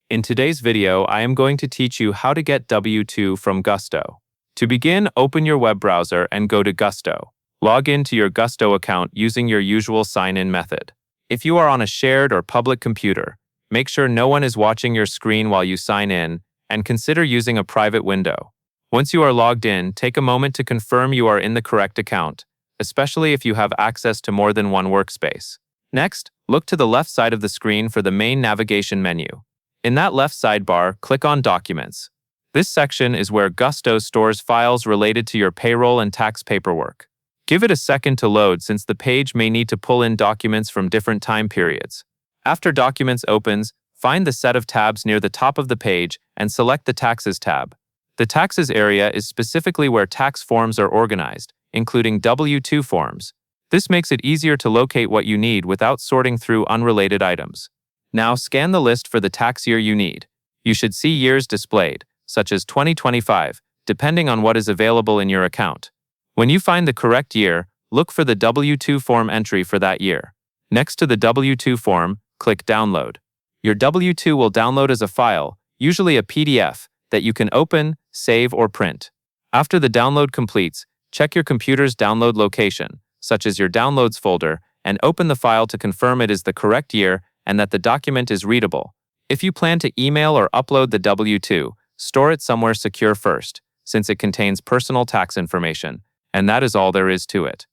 In today's video, I am going to teach you how to get W-2 from Gusto. To begin, open your web browser and go to Gusto. Log in to your Gusto account using your usual sign-in method. If you are on a shared or public computer, make sure no one is watching your screen while you sign in, and consider using a private window. Once you are logged in, take a moment to confirm you are in the correct account, especially if you have access to more than one workspace. Next, look to the left side of the screen for the main navigation menu. In that left sidebar, click on Documents. This section is where Gusto stores files related to your payroll and tax paperwork. Give it a second to load since the page may need to pull in documents from different time periods. After Documents opens, find the set of tabs near the top of the page and select the Taxes tab. The Taxes area is specifically where tax forms are organized, including W-2 forms. This makes it easier to locate what you need without sorting through unrelated items. Now scan the list for the tax year you need. You should see years displayed, such as 2025, depending on what is available in your account. When you find the correct year, look for the W-2 form entry for that year. Next to the W-2 form, click Download. Your W-2 will download as a file, usually a PDF, that you can open, save, or print. After the download completes, check your computer's download location, such as your Downloads folder, and open the file to confirm it is the correct year and that the document is readable. If you plan to email or upload the W-2, store it somewhere secure first, since it contains personal tax information, and that is all there is to it.